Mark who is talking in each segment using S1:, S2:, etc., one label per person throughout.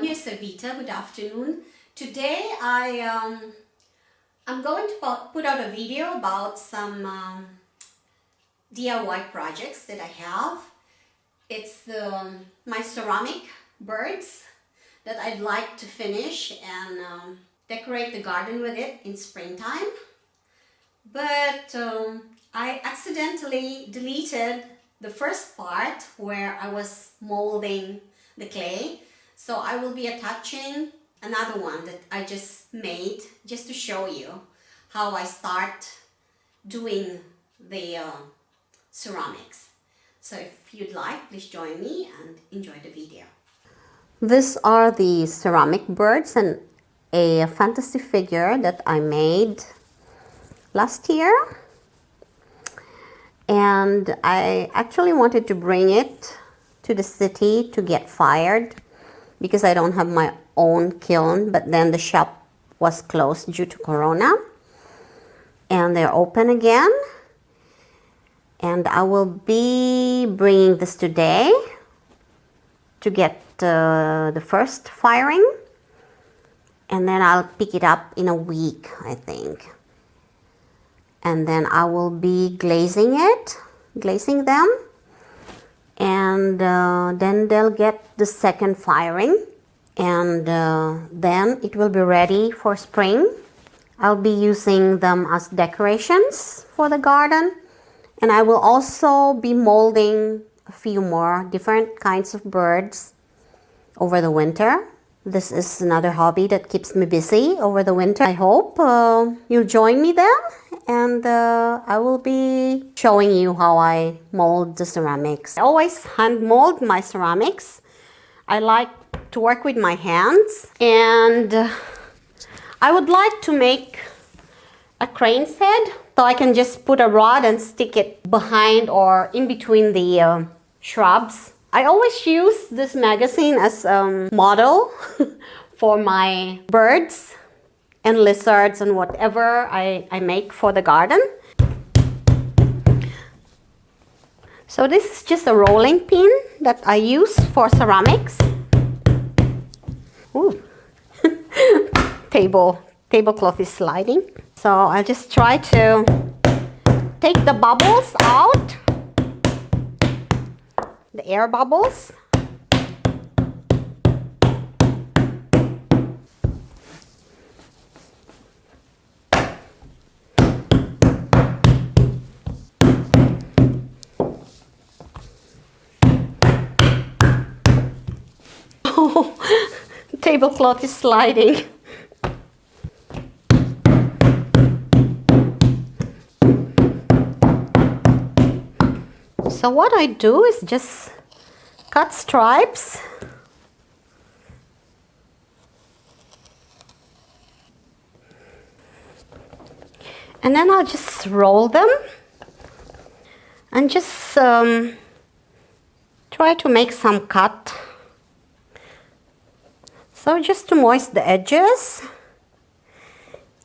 S1: everyone, here's Savita. Good afternoon. Today I'm going to put out a video about some DIY projects that I have. It's my ceramic birds that I'd like to finish and decorate the garden with it in springtime. But I accidentally deleted the first part where I was molding the clay. So I will be attaching another one that I just made just to show you how I start doing the ceramics. So if you'd like, please join me and enjoy the video. These are the ceramic birds and a fantasy figure that I made last year. And I actually wanted to bring it to the city to get fired because I don't have my own kiln, but then the shop was closed due to Corona and they're open again. And I will be bringing this today to get the first firing, and then I'll pick it up in a week, I think. And then I will be glazing them, and then they'll get the second firing, and then it will be ready for spring. I'll be using them as decorations for the garden, and I will also be molding a few more different kinds of birds over the winter. This is another hobby that keeps me busy over the winter. I hope you'll join me then, and I will be showing you how I mold the ceramics. I always hand mold my ceramics. I like to work with my hands, and I would like to make a crane's head, so I can just put a rod and stick it behind or in between the shrubs. I always use this magazine as a model for my birds and lizards and whatever I make for the garden. So this is just a rolling pin that I use for ceramics. Ooh. Tablecloth is sliding. So I'll just try to take the bubbles out. The air bubbles. Oh, tablecloth is sliding. So what I do is just cut stripes and then I'll just roll them and just try to make some cut. So just to moisten the edges,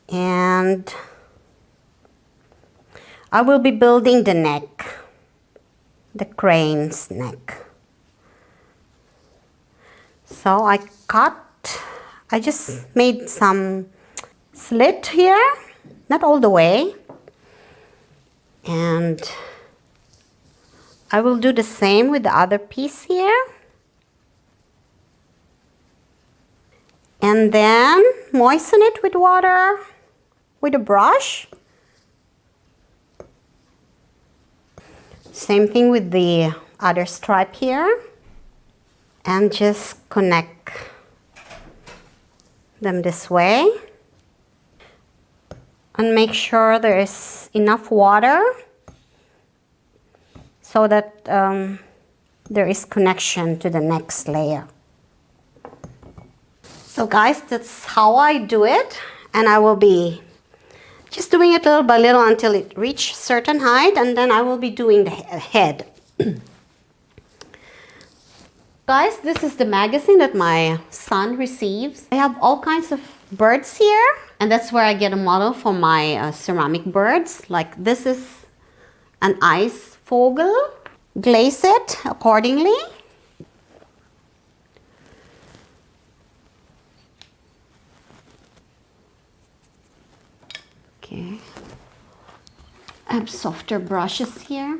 S1: and I will be building the neck. The crane's neck. So I just made some slit here, not all the way. And I will do the same with the other piece here. And then moisten it with water with a brush. Same thing with the other stripe here, and just connect them this way and make sure there is enough water so that there is connection to the next layer. So guys, that's how I do it, and I will be just doing it little by little until it reaches certain height, and then I will be doing the head. Guys, this is the magazine that my son receives. I have all kinds of birds here, and that's where I get a model for my ceramic birds. Like this is an ice vogel. Glaze it accordingly. I have softer brushes here.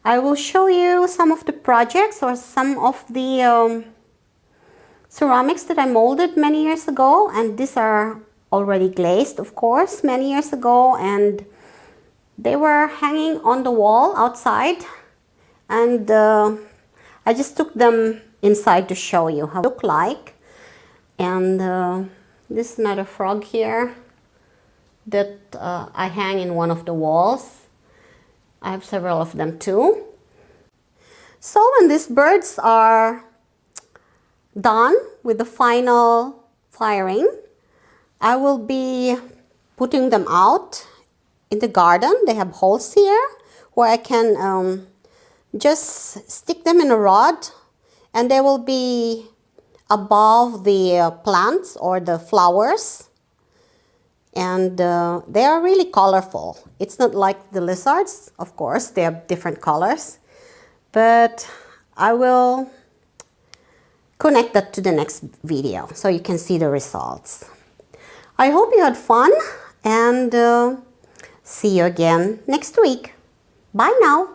S1: I will show you some of the projects or some of the ceramics that I molded many years ago, and these are already glazed, of course, many years ago, and they were hanging on the wall outside, and I just took them inside to show you how they look like. And this is another frog here that I hang in one of the walls. I have several of them too. So when these birds are done with the final firing, I will be putting them out in the garden. They have holes here where I can just stick them in a rod, and they will be above the plants or the flowers. And they are really colorful. It's not like the lizards, of course, they have different colors, but I will connect that to the next video so you can see the results. I hope you had fun, and see you again next week. Bye now.